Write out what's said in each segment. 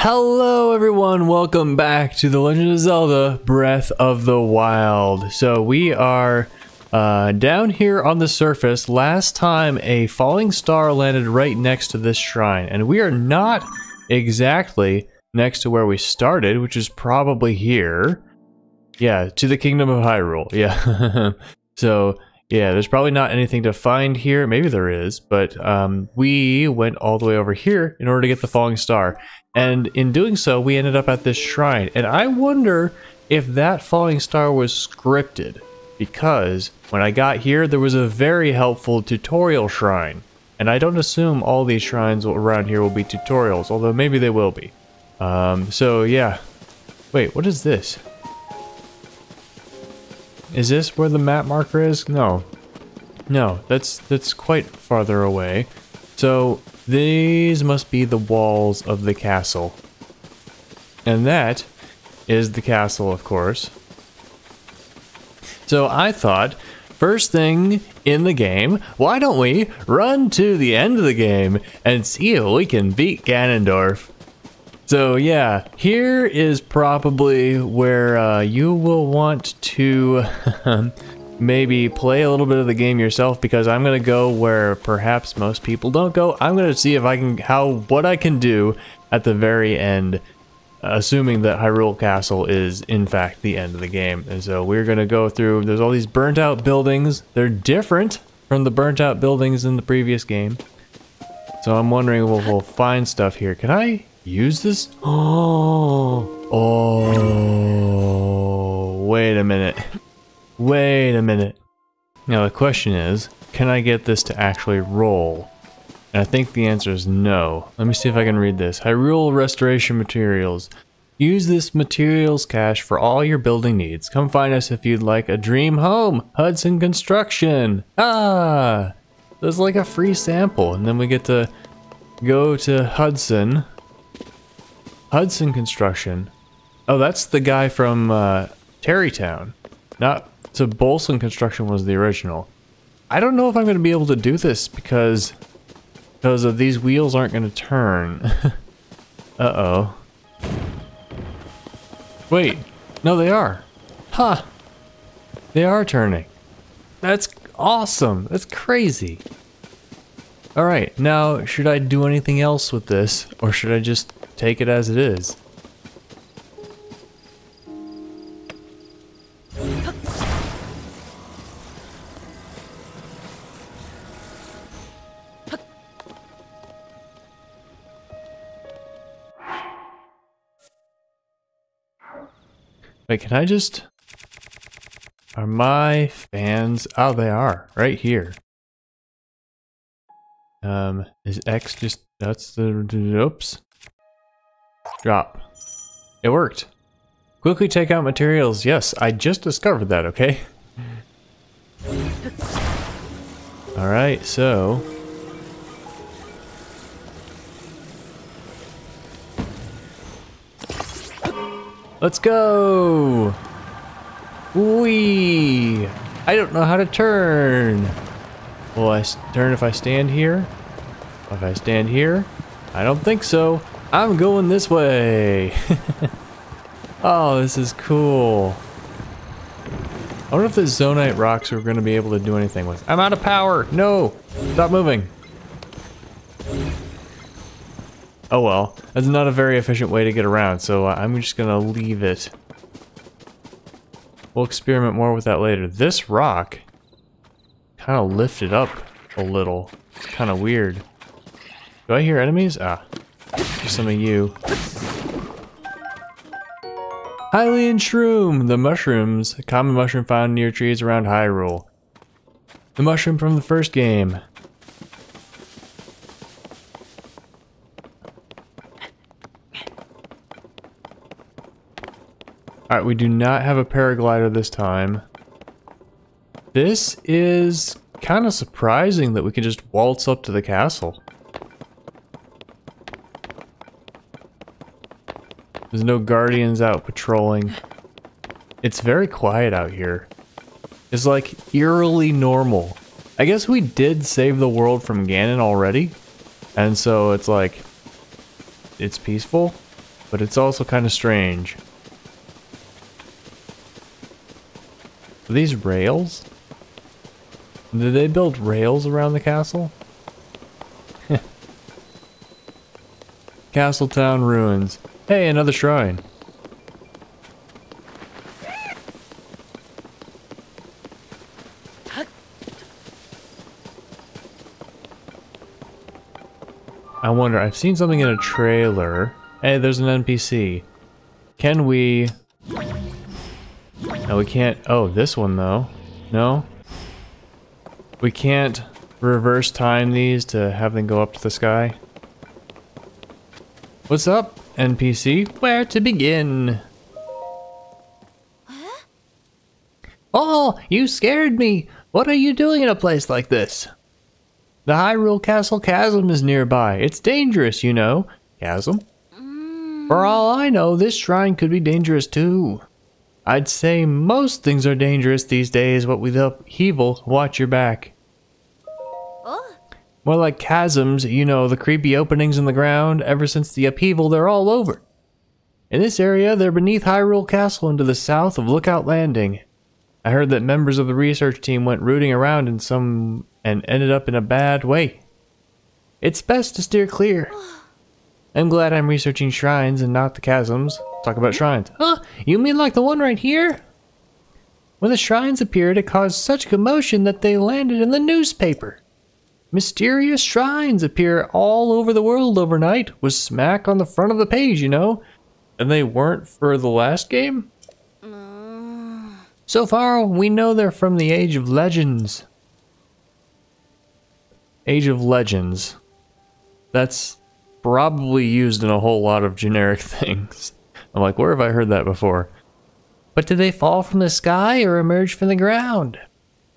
Hello everyone, welcome back to the Legend of Zelda Breath of the Wild. So we are down here on the surface. Last time a falling star landed right next to this shrine, and we are not exactly next to where we started, which is probably here. Yeah, to the Kingdom of Hyrule, yeah. So yeah, there's probably not anything to find here. Maybe there is, but we went all the way over here in order to get the falling star. And in doing so, we ended up at this shrine. And I wonder if that falling star was scripted, because when I got here, there was a very helpful tutorial shrine. And I don't assume all these shrines around here will be tutorials, although maybe they will be. So yeah. Wait, what is this? Is this where the map marker is? No. No, that's quite farther away. So these must be the walls of the castle. And that is the castle, of course. So I thought, first thing in the game, why don't we run to the end of the game and see if we can beat Ganondorf? So yeah, here is probably where you will want to maybe play a little bit of the game yourself, because I'm gonna go where perhaps most people don't go. I'm gonna see if I can what I can do at the very end, assuming that Hyrule Castle is in fact the end of the game. And so we're gonna go through. There's all these burnt out buildings. They're different from the burnt out buildings in the previous game. So I'm wondering if we'll find stuff here. Can I use this? Oh, wait a minute. Wait a minute. Now the question is, can I get this to actually roll? And I think the answer is no. Let me see if I can read this. Hyrule Restoration Materials. Use this materials cache for all your building needs. Come find us if you'd like a dream home. Hudson Construction. Ah! There's like a free sample, and then we get to go to Hudson. Hudson Construction. Oh, that's the guy from Terrytown. Not... So Bolson Construction was the original. I don't know if I'm going to be able to do this because of these wheels aren't going to turn. Uh-oh. Wait. No, they are. Huh. They are turning. That's awesome. That's crazy. Alright, now should I do anything else with this, or should I just take it as it is? Wait, can I just... Are my fans... Oh, they are. Right here. Is X just... That's the... Oops. Drop. It worked. Quickly take out materials. Yes, I just discovered that, okay? Alright, so... Let's go! Whee! I don't know how to turn. Will I turn if I stand here? If I stand here? I don't think so. I'm going this way. Oh, this is cool. I wonder if the Zonite rocks are going to be able to do anything with. I'm out of power! No! Stop moving. Oh well, that's not a very efficient way to get around, so I'm just gonna leave it. We'll experiment more with that later. This rock kind of lifted up a little. It's kind of weird. Do I hear enemies? Ah, just some of you. Hylian Shroom! The mushrooms. A common mushroom found near trees around Hyrule. The mushroom from the first game. Alright, we do not have a paraglider this time. This is kind of surprising that we can just waltz up to the castle. There's no guardians out patrolling. It's very quiet out here. It's like eerily normal. I guess we did save the world from Ganon already, and so it's like, it's peaceful. but it's also kind of strange. Are these rails? Did they build rails around the castle? Castletown ruins. Hey, another shrine. I wonder, I've seen something in a trailer. Hey, there's an NPC. Can we... No, we can't... Oh, this one though. No? We can't reverse time these to have them go up to the sky? What's up, NPC? Where to begin? Huh? Oh, you scared me! What are you doing in a place like this? The Hyrule Castle Chasm is nearby. It's dangerous, you know. Chasm? For all I know, this shrine could be dangerous too. I'd say most things are dangerous these days, but with upheaval, watch your back. Oh. More like chasms, you know, the creepy openings in the ground. Ever since the upheaval, they're all over. In this area, they're beneath Hyrule Castle and to the south of Lookout Landing. I heard that members of the research team went rooting around in some and ended up in a bad way. It's best to steer clear. I'm glad I'm researching shrines and not the chasms. Talk about shrines. Huh? You mean like the one right here? When the shrines appeared, it caused such commotion that they landed in the newspaper. Mysterious shrines appear all over the world overnight, was smack on the front of the page, you know? And they weren't for the last game? So far, we know they're from the Age of Legends. Age of Legends. That's probably used in a whole lot of generic things. I'm like, where have I heard that before? But did they fall from the sky or emerge from the ground?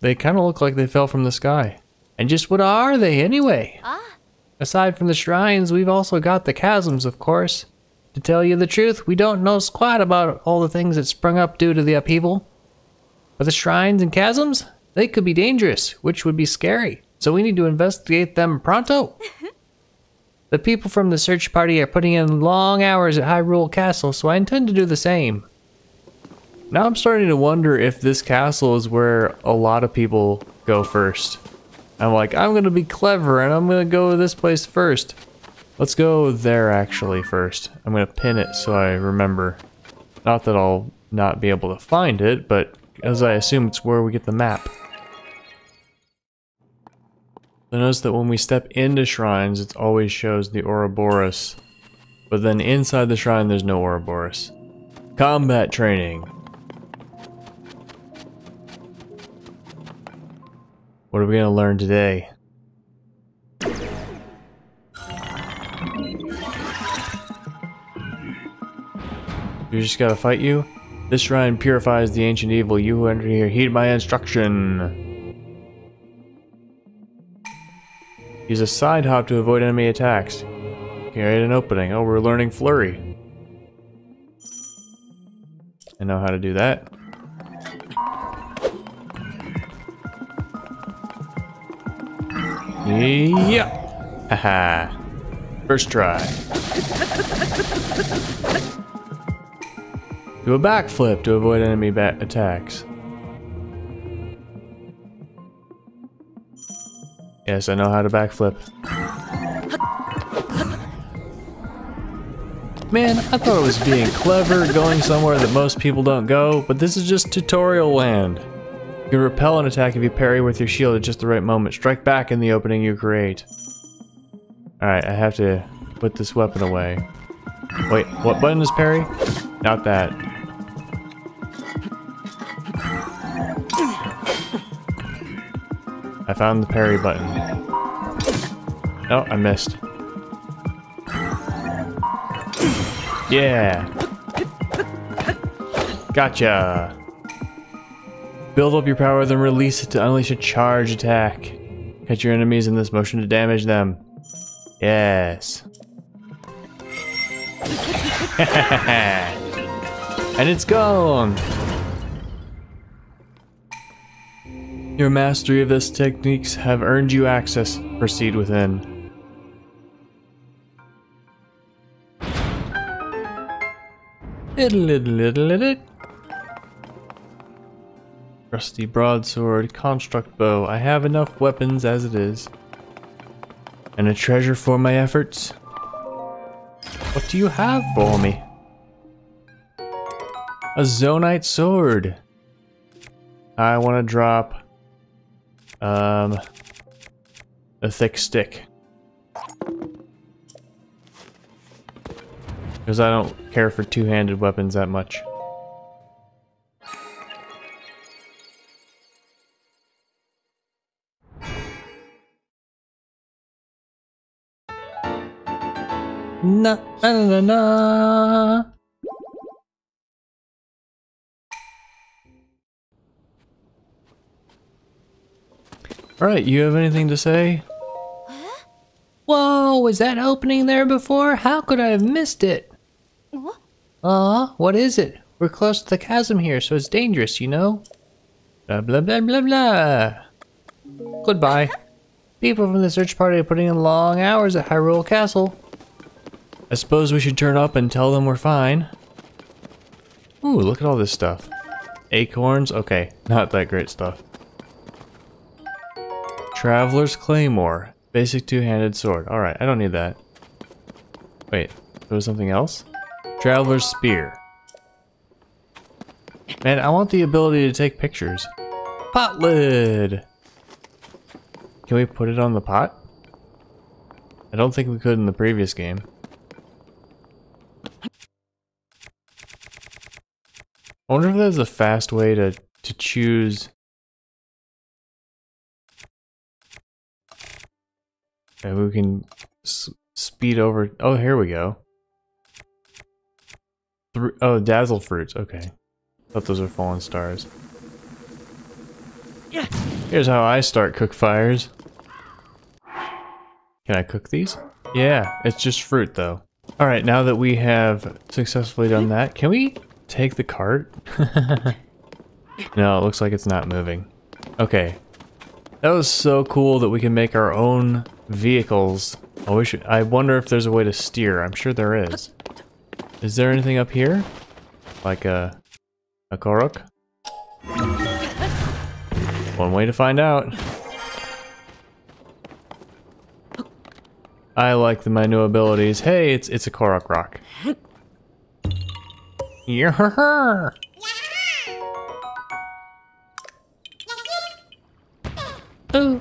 They kind of look like they fell from the sky. And just what are they anyway? Aside from the shrines, we've also got the chasms, of course. To tell you the truth, we don't know squat about all the things that sprung up due to the upheaval. But the shrines and chasms, they could be dangerous, which would be scary. So we need to investigate them pronto. The people from the search party are putting in long hours at Hyrule Castle, so I intend to do the same. Now I'm starting to wonder if this castle is where a lot of people go first. I'm like, I'm gonna be clever and I'm gonna go to this place first. Let's go there actually first. I'm gonna pin it so I remember. Not that I'll not be able to find it, but as I assume it's where we get the map. I notice that when we step into shrines, it always shows the Ouroboros. But then inside the shrine, there's no Ouroboros. Combat training. What are we gonna learn today? You just gotta fight you? This shrine purifies the ancient evil. You who enter here, heed my instruction. Use a side hop to avoid enemy attacks. Create an opening. Oh, we're learning flurry. I know how to do that. Yeah. Haha. First try. Do a backflip to avoid enemy attacks. Yes, I know how to backflip. Man, I thought it was being clever, going somewhere that most people don't go, but this is just tutorial land. You can repel an attack if you parry with your shield at just the right moment. Strike back in the opening you create. Alright, I have to put this weapon away. Wait, what button is parry? Not that. I found the parry button. Oh, I missed. Yeah! Gotcha! Build up your power, then release it to unleash a charge attack. Catch your enemies in this motion to damage them. Yes. And it's gone! Your mastery of this techniques have earned you access. Proceed within. Rusty broadsword, construct bow. I have enough weapons as it is. And a treasure for my efforts. What do you have for me? A Zonite sword. I want to drop a thick stick. Because I don't care for two-handed weapons that much. Na na na na. Alright, you have anything to say? Whoa, was that opening there before? How could I have missed it? What is it? We're close to the chasm here, so it's dangerous, you know? Blah blah blah blah blah. Goodbye. People from the search party are putting in long hours at Hyrule Castle. I suppose we should turn up and tell them we're fine. Ooh, look at all this stuff. Acorns? Okay, not that great stuff. Traveler's Claymore. Basic two-handed sword. Alright, I don't need that. Wait, there was something else? Traveler's Spear. Man, I want the ability to take pictures. Pot lid! Can we put it on the pot? I don't think we could in the previous game. I wonder if there's a fast way to choose. Maybe we can speed over. Oh, here we go. Oh, dazzle fruits. Okay. Thought those were fallen stars. Here's how I start cook fires. Can I cook these? Yeah, it's just fruit though. Alright, now that we have successfully done that, can we take the cart? No, it looks like it's not moving. Okay. That was so cool that we can make our own vehicles. Oh, I wonder if there's a way to steer. I'm sure there is. Is there anything up here? Like a Korok? One way to find out. I like my new abilities. Hey, it's a Korok rock. Yeah. Oh.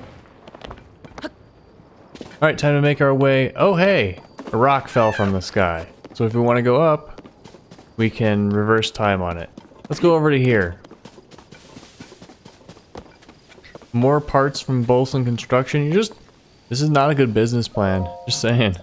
Alright, time to make our way. Oh, hey! A rock fell from the sky. So if we want to go up, we can reverse time on it. Let's go over to here. More parts from Bolson Construction. This is not a good business plan. Just saying.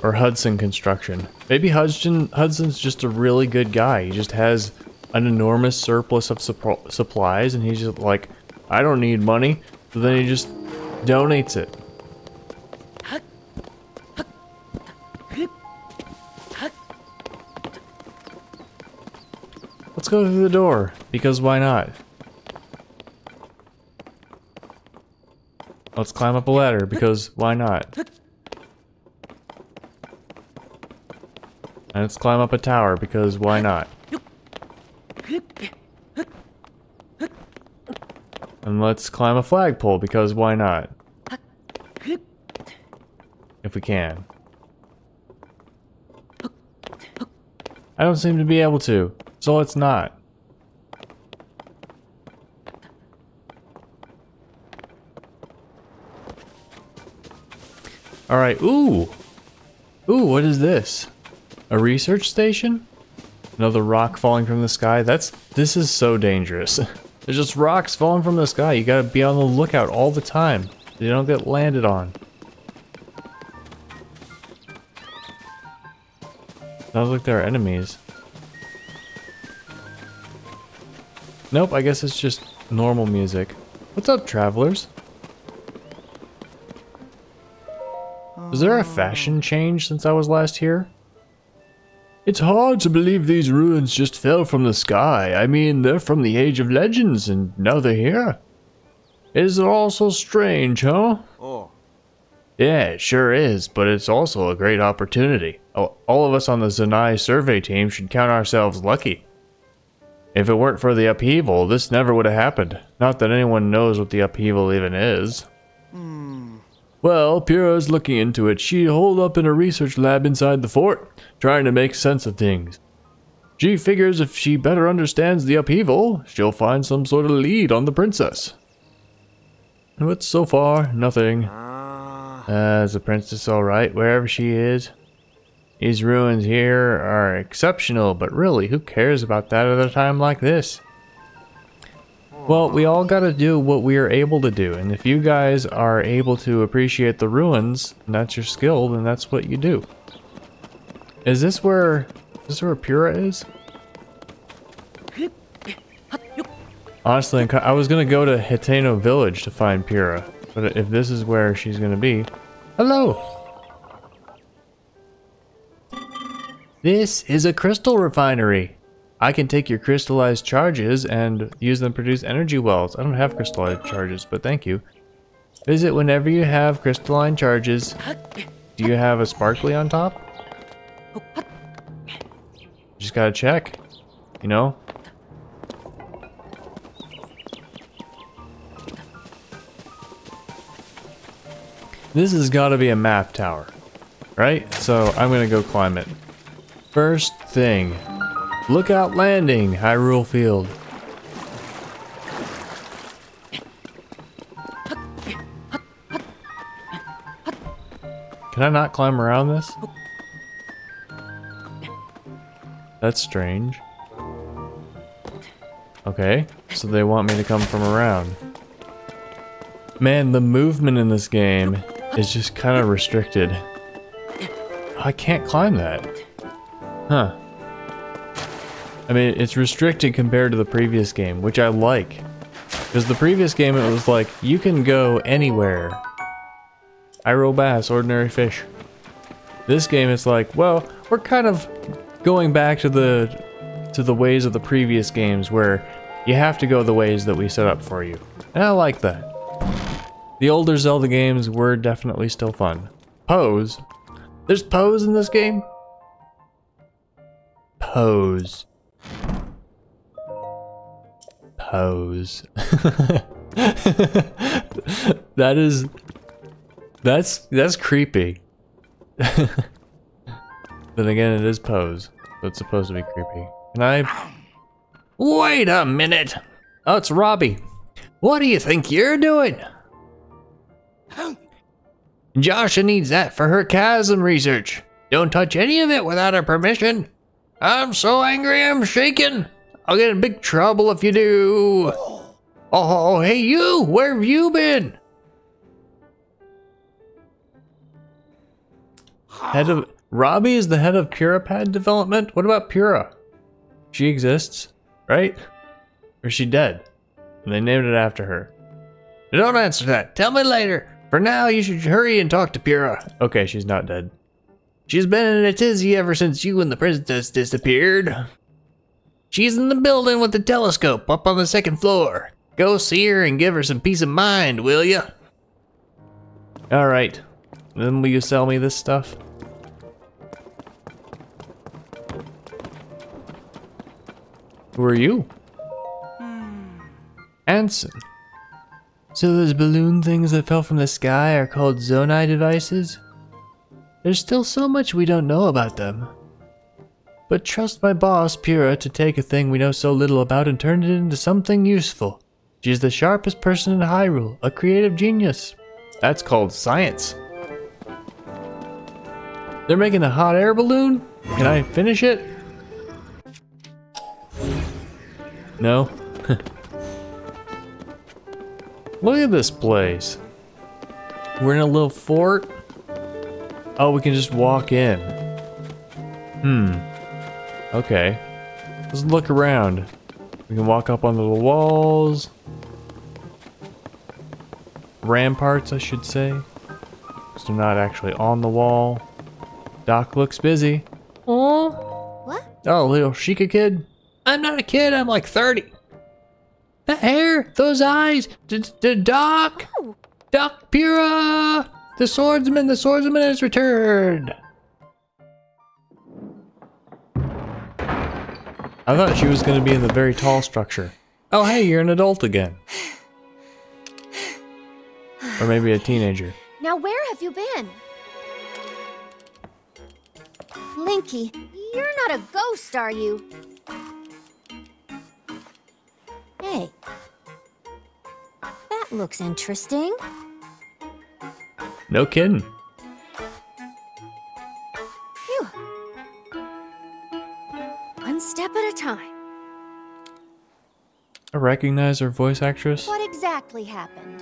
Or Hudson Construction. Maybe Hudson's just a really good guy. He just has an enormous surplus of supplies, and he's just like, I don't need money. So then he just donates it. Let's go through the door, because why not? Let's climb up a ladder, because why not? And let's climb up a tower, because why not? And let's climb a flagpole, because why not? If we can. I don't seem to be able to, so let's not. Alright, ooh! Ooh, what is this? A research station? Another rock falling from the sky? This is so dangerous. There's just rocks falling from the sky. You gotta be on the lookout all the time. They don't get landed on. Sounds like they're enemies. Nope, I guess it's just normal music. What's up, travelers? Is there a fashion change since I was last here? It's hard to believe these ruins just fell from the sky. I mean, they're from the Age of Legends, and now they're here. Is it all so strange, huh? Oh. Yeah, it sure is, but it's also a great opportunity. All of us on the Zanai survey team should count ourselves lucky. If it weren't for the upheaval, this never would have happened. Not that anyone knows what the upheaval even is. Well, Pyrrha's looking into it. She holed up in a research lab inside the fort, trying to make sense of things. She figures if she better understands the upheaval, she'll find some sort of lead on the princess. But so far, nothing. Is the princess alright wherever she is? These ruins here are exceptional, but really, who cares about that at a time like this? Well, we all gotta do what we are able to do, and if you guys are able to appreciate the ruins, and that's your skill, then that's what you do. Is this where Pyrrha is? Honestly, I was gonna go to Hiteno Village to find Pyrrha, but if this is where she's gonna be... Hello! This is a crystal refinery. I can take your crystallized charges and use them to produce energy wells. I don't have crystallized charges, but thank you. Visit whenever you have crystalline charges. Do you have a sparkly on top? Just gotta check, you know? This has gotta be a map tower, right? So I'm gonna go climb it. First thing, Lookout Landing, Hyrule Field. Can I not climb around this? That's strange. Okay, so they want me to come from around. Man, the movement in this game is just kind of restricted. I can't climb that. Huh. I mean, it's restricted compared to the previous game, which I like. Because the previous game, it was like, you can go anywhere. Hyrule Bass, ordinary fish. This game, it's like, well, we're kind of going back to the ways of the previous games where you have to go the ways that we set up for you. And I like that. The older Zelda games were definitely still fun. Pose. There's pose in this game? Pose. Pose. That's creepy. Then again, it is pose, so it's supposed to be creepy. Can I? Wait a minute. Oh, it's Robbie. What do you think you're doing? Josha needs that for her chasm research. Don't touch any of it without her permission. I'm so angry I'm shaking. I'll get in big trouble if you do. Oh, hey you, where have you been? Robbie is the head of Purapad development? What about Pura? She exists, right? Or is she dead? And they named it after her. Don't answer that, tell me later. For now, you should hurry and talk to Pura. Okay, she's not dead. She's been in a tizzy ever since you and the princess disappeared. She's in the building with the telescope up on the second floor. Go see her and give her some peace of mind, will ya? Alright. Then will you sell me this stuff? Who are you? Anson. So those balloon things that fell from the sky are called Zonai devices? There's still so much we don't know about them. But trust my boss, Pura, to take a thing we know so little about and turn it into something useful. She's the sharpest person in Hyrule, a creative genius. That's called science. They're making a hot air balloon? Can I finish it? No? Look at this place. We're in a little fort. Oh, we can just walk in. Okay. Let's look around. We can walk up onto the walls. Ramparts, I should say. Because they're not actually on the wall. Doc looks busy. Oh. What? Oh, little Sheikah kid. I'm not a kid, I'm like 30. The hair, those eyes, Doc. Oh. Doc Pura. The swordsman has returned! I thought she was going to be in the very tall structure. Oh hey, you're an adult again. Or maybe a teenager. Now where have you been? Linky, you're not a ghost, are you? Hey. That looks interesting. No kidding. Phew. One step at a time. I recognize her voice actress. What exactly happened?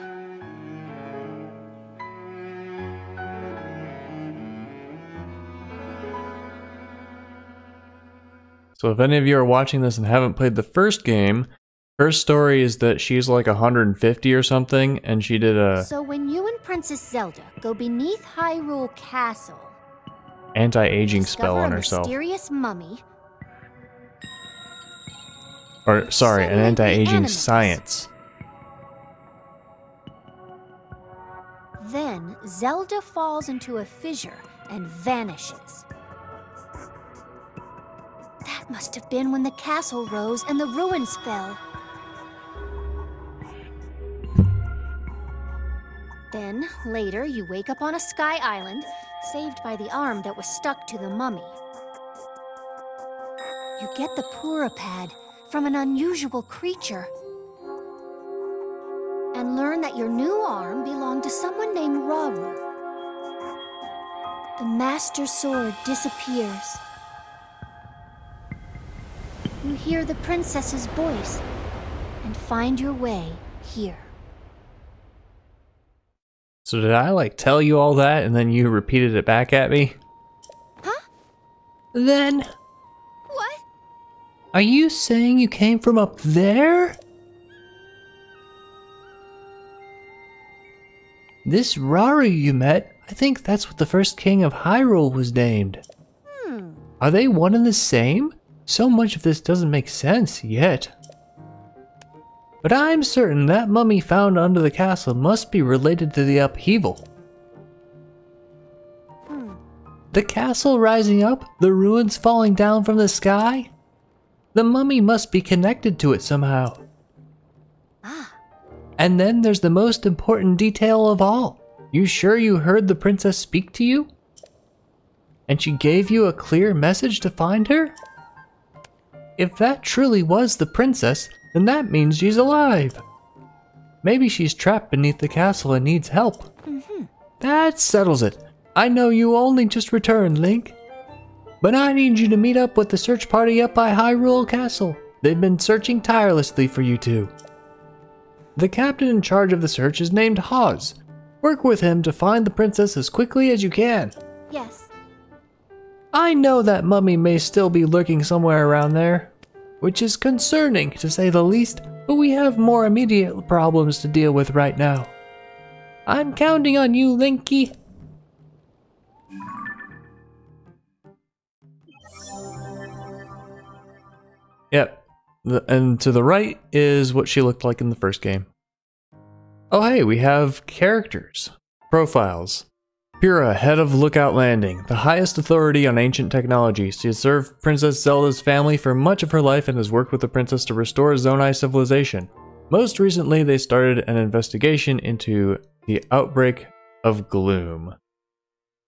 So if any of you are watching this and haven't played the first game, her story is that she's like 150 or something, and she did a So when you and Princess Zelda go beneath Hyrule Castle, anti-aging spell discover on a herself. mysterious mummy, Or sorry, an suddenly anti-aging animates. science. then Zelda falls into a fissure and vanishes. That must have been when the castle rose and the ruins fell. Then, later, you wake up on a sky island, saved by the arm that was stuck to the mummy. You get the Pura pad from an unusual creature, and learn that your new arm belonged to someone named Rauru. The Master Sword disappears. You hear the princess's voice and find your way here. So did I like tell you all that and then you repeated it back at me? Huh? Then, What? are you saying you came from up there? This Raru you met, I think that's what the first king of Hyrule was named. Are they one and the same? So much of this doesn't make sense yet. But I'm certain that mummy found under the castle must be related to the upheaval. The castle rising up, the ruins falling down from the sky? The mummy must be connected to it somehow. And then there's the most important detail of all. You sure you heard the princess speak to you? And she gave you a clear message to find her? If that truly was the princess, then that means she's alive. Maybe she's trapped beneath the castle and needs help. That settles it. I know you only just returned, Link. But I need you to meet up with the search party up by Hyrule Castle. They've been searching tirelessly for you two. The captain in charge of the search is named Hawes. Work with him to find the princess as quickly as you can. Yes. I know that mummy may still be lurking somewhere around there, which is concerning to say the least, but we have more immediate problems to deal with right now. I'm counting on you, Linky. Yep, and to the right is what she looked like in the first game. Oh hey, we have characters. Profiles. Pura, head of Lookout Landing, the highest authority on ancient technology. She has served Princess Zelda's family for much of her life and has worked with the princess to restore Zonai civilization. Most recently, they started an investigation into the outbreak of gloom.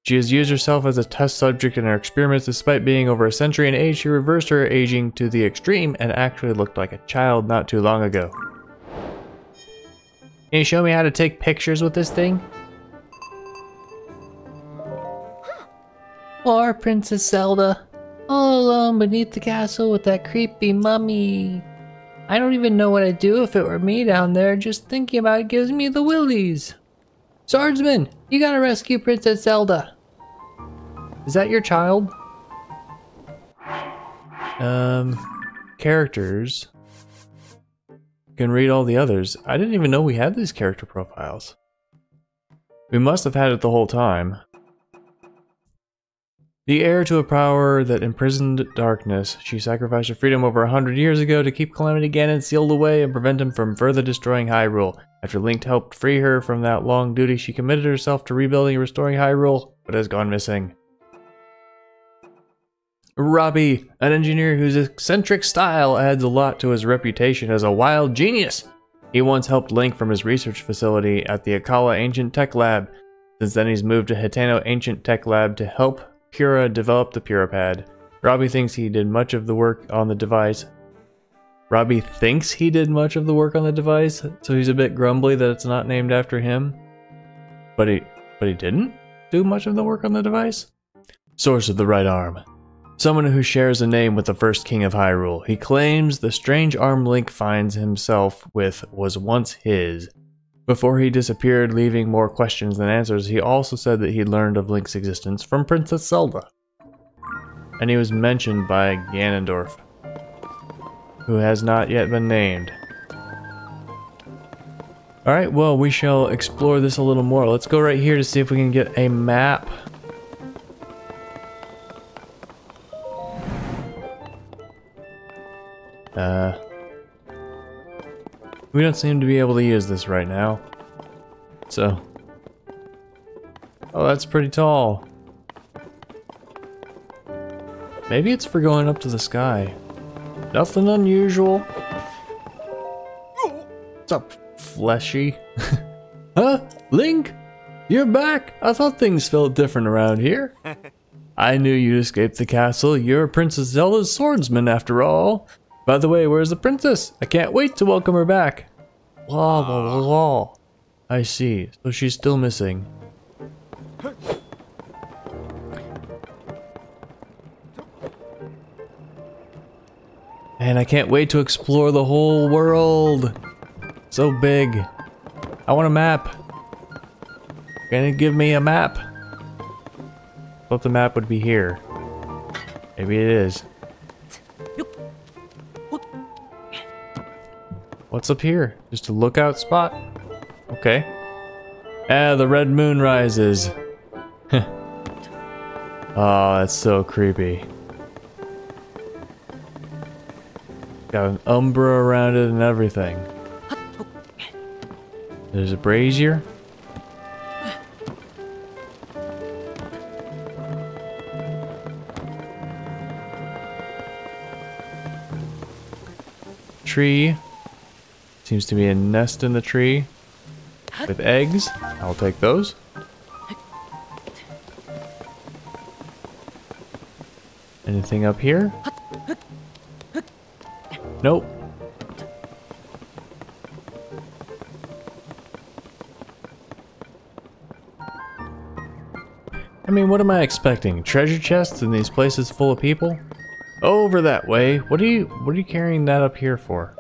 She has used herself as a test subject in her experiments. Despite being over a century in age, she reversed her aging to the extreme and actually looked like a child not too long ago. Can you show me how to take pictures with this thing? Poor Princess Zelda, all alone beneath the castle with that creepy mummy. I don't even know what I'd do if it were me down there. Just thinking about it gives me the willies. Swordsman, you gotta rescue Princess Zelda. Is that your child? Characters. You can read all the others. I didn't even know we had these character profiles. We must have had it the whole time. The heir to a power that imprisoned darkness, she sacrificed her freedom over 100 years ago to keep Calamity Ganon sealed away and prevent him from further destroying Hyrule. After Link helped free her from that long duty, she committed herself to rebuilding and restoring Hyrule, but has gone missing. Robbie, an engineer whose eccentric style adds a lot to his reputation as a wild genius. He once helped Link from his research facility at the Akala Ancient Tech Lab. Since then he's moved to Hitano Ancient Tech Lab to help Pura developed the Purapad. Robbie thinks he did much of the work on the device. Robbie thinks he did much of the work on the device, so he's a bit grumbly that it's not named after him. But he didn't do much of the work on the device? Source of the right arm. Someone who shares a name with the first king of Hyrule. He claims the strange arm Link finds himself with was once his. Before he disappeared, leaving more questions than answers, he also said that he'd learned of Link's existence from Princess Zelda. And he was mentioned by Ganondorf, who has not yet been named. Alright, well, we shall explore this a little more. Let's go right here to see if we can get a map. We don't seem to be able to use this right now. So. Oh, that's pretty tall. Maybe it's for going up to the sky. Nothing unusual. What's up, fleshy? Huh? Link? You're back? I thought things felt different around here. I knew you'd escaped the castle. You're Princess Zelda's swordsman after all. By the way, where's the princess? I can't wait to welcome her back. Blah, blah, blah, blah. I see. So she's still missing. And I can't wait to explore the whole world. So big. I want a map. Can you give me a map? I thought the map would be here. Maybe it is. What's up here? Just a lookout spot? Okay. Ah, the red moon rises. Oh, that's so creepy. Got an umbra around it and everything. There's a brazier. Tree. Seems to be a nest in the tree with eggs. I'll take those. Anything up here? Nope. I mean, what am I expecting? Treasure chests in these places full of people? Over that way. What are you carrying that up here for?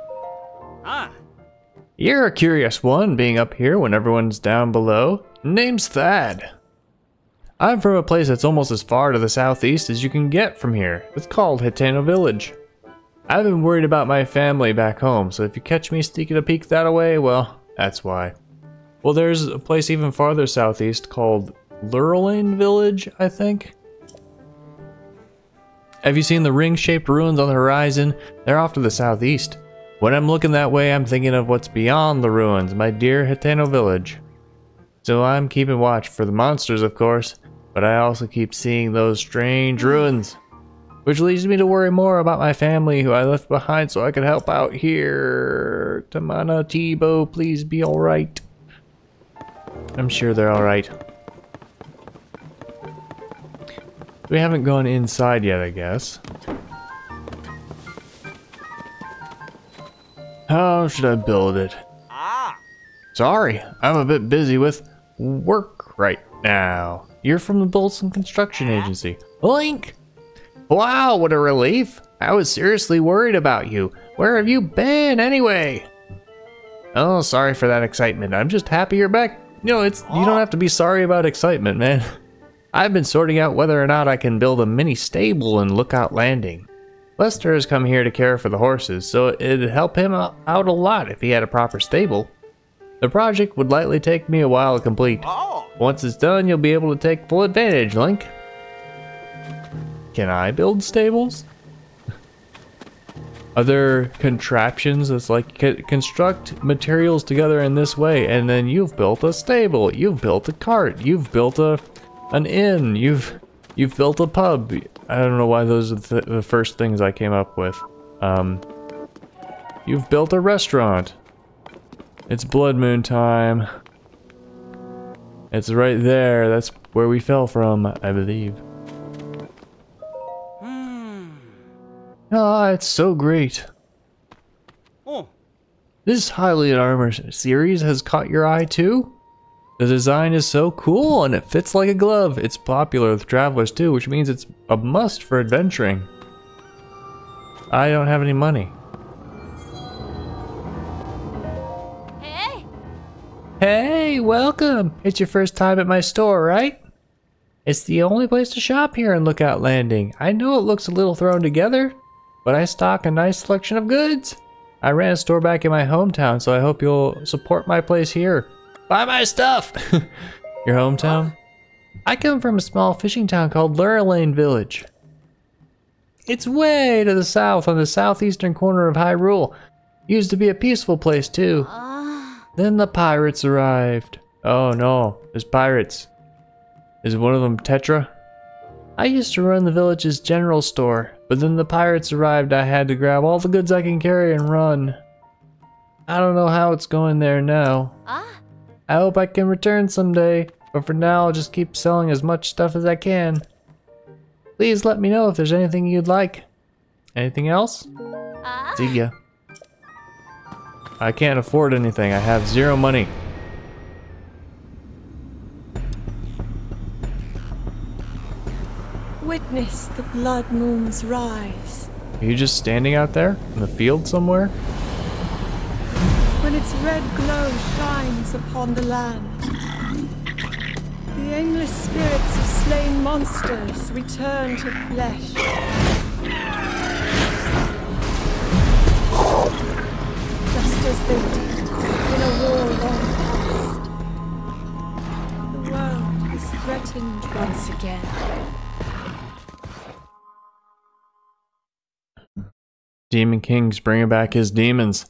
You're a curious one, being up here when everyone's down below. Name's Thad. I'm from a place that's almost as far to the southeast as you can get from here. It's called Hitano Village. I've been worried about my family back home, so if you catch me sneaking a peek that away, well, that's why. Well, there's a place even farther southeast called Lurlane Village, I think. Have you seen the ring-shaped ruins on the horizon? They're off to the southeast. When I'm looking that way, I'm thinking of what's beyond the ruins, my dear Hitano Village. So I'm keeping watch for the monsters, of course, but I also keep seeing those strange ruins. Which leads me to worry more about my family who I left behind so I could help out here. Tamana, Tebow, please be alright. I'm sure they're alright. We haven't gone inside yet, I guess. How should I build it? Sorry, I'm a bit busy with work right now. You're from the Bolson Construction Agency. Link! Wow, what a relief. I was seriously worried about you. Where have you been anyway? Oh, sorry for that excitement. I'm just happy you're back. You know, you don't have to be sorry about excitement, man. I've been sorting out whether or not I can build a mini stable in Lookout Landing. Lester has come here to care for the horses, so it'd help him out a lot if he had a proper stable. The project would likely take me a while to complete. Once it's done, you'll be able to take full advantage, Link. Can I build stables? Are there contraptions that's like construct materials together in this way, and then you've built a stable, you've built a cart, you've built an inn, you've built a pub. I don't know why those are the first things I came up with. You've built a restaurant. It's blood moon time. It's right there. That's where we fell from, I believe. Ah, it's so great. Oh. This Highly Armored series has caught your eye too? The design is so cool and it fits like a glove. It's popular with travelers too, which means it's a must for adventuring. I don't have any money. Hey! Hey, welcome! It's your first time at my store, right? It's the only place to shop here in Lookout Landing. I know it looks a little thrown together, but I stock a nice selection of goods. I ran a store back in my hometown, so I hope you'll support my place here. Buy my stuff! Your hometown? I come from a small fishing town called Lurelane Village. It's way to the south on the southeastern corner of Hyrule. Used to be a peaceful place too. Then the pirates arrived. Oh no, there's pirates. Is one of them Tetra? I used to run the village's general store, but then the pirates arrived. I had to grab all the goods I can carry and run. I don't know how it's going there now. I hope I can return someday, but for now I'll just keep selling as much stuff as I can. Please let me know if there's anything you'd like. Anything else? See ya. I can't afford anything. I have 0 money. Witness the blood moon's rise. Are you just standing out there in the field somewhere? When its red glow shines upon the land, the aimless spirits of slain monsters return to flesh. Just as they did in a war long past. The world is threatened once again. Demon King's bringing back his demons.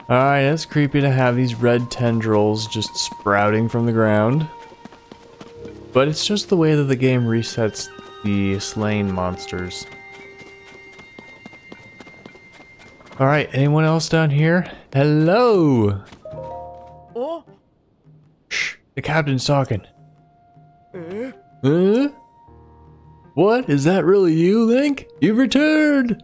Alright, it's creepy to have these red tendrils just sprouting from the ground. But it's just the way that the game resets the slain monsters. Alright, anyone else down here? Hello! Oh. Shh, the captain's talking. Huh? What? Is that really you, Link? You've returned!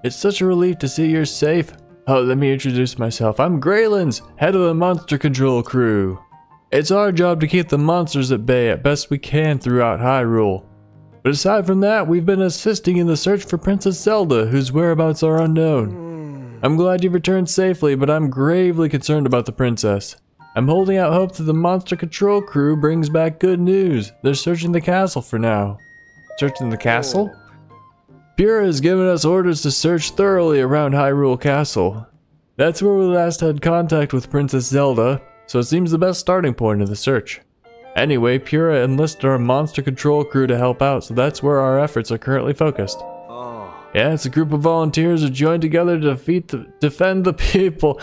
It's such a relief to see you're safe. Oh, let me introduce myself. I'm Graylands, head of the monster control crew. It's our job to keep the monsters at bay as best we can throughout Hyrule. But aside from that, we've been assisting in the search for Princess Zelda, whose whereabouts are unknown. I'm glad you've returned safely, but I'm gravely concerned about the princess. I'm holding out hope that the monster control crew brings back good news. They're searching the castle for now. Searching the castle? Pura has given us orders to search thoroughly around Hyrule Castle. That's where we last had contact with Princess Zelda, so it seems the best starting point of the search. Anyway, Pura enlisted our monster control crew to help out, so that's where our efforts are currently focused. Yeah, it's a group of volunteers who joined together to defend the people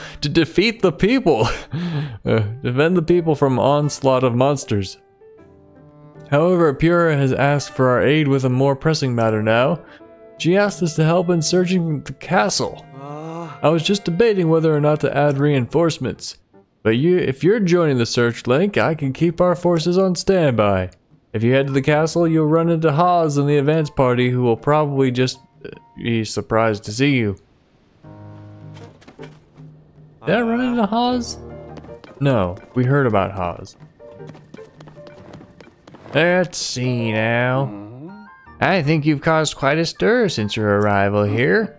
from onslaught of monsters. However, Pura has asked for our aid with a more pressing matter now. She asked us to help in searching the castle. I was just debating whether or not to add reinforcements. But if you're joining the search, Link, I can keep our forces on standby. If you head to the castle, you'll run into Haas and the advance party, who will probably just be surprised to see you. Did I run into Haas? No, we heard about Haas. Let's see now. I think you've caused quite a stir since your arrival here.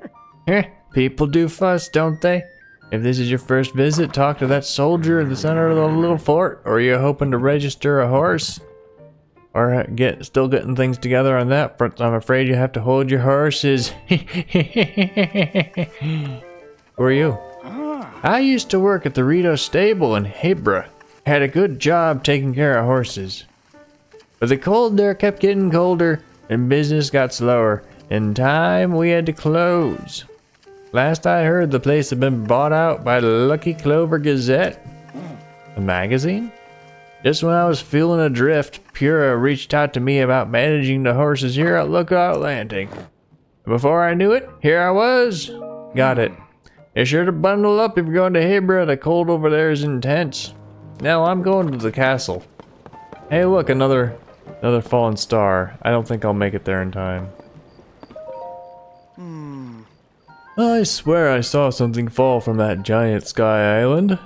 People do fuss, don't they? If this is your first visit, talk to that soldier in the center of the little fort, or you're hoping to register a horse. Or still getting things together on that front, I'm afraid you have to hold your horses. Who are you? I used to work at the Rito stable in Hebra. had a good job taking care of horses. But the cold there kept getting colder, and business got slower. In time, we had to close. Last I heard, the place had been bought out by the Lucky Clover Gazette. A magazine? Just when I was feeling adrift, Pura reached out to me about managing the horses here at Lookout Landing. Before I knew it, here I was. Got it. Be sure to bundle up if you're going to Hebra. The cold over there is intense. Now I'm going to the castle. Hey, look, another fallen star. I don't think I'll make it there in time. I swear I saw something fall from that giant sky island.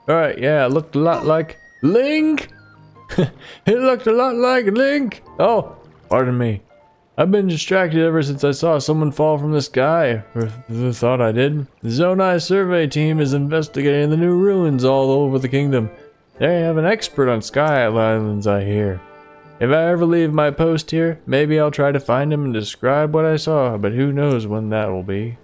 Alright, yeah, it looked a lot like Link! It looked a lot like Link! Oh, pardon me. I've been distracted ever since I saw someone fall from the sky. Or thought I did. The Zonai survey team is investigating the new ruins all over the kingdom. They have an expert on sky islands, I hear. If I ever leave my post here, maybe I'll try to find him and describe what I saw, but who knows when that will be.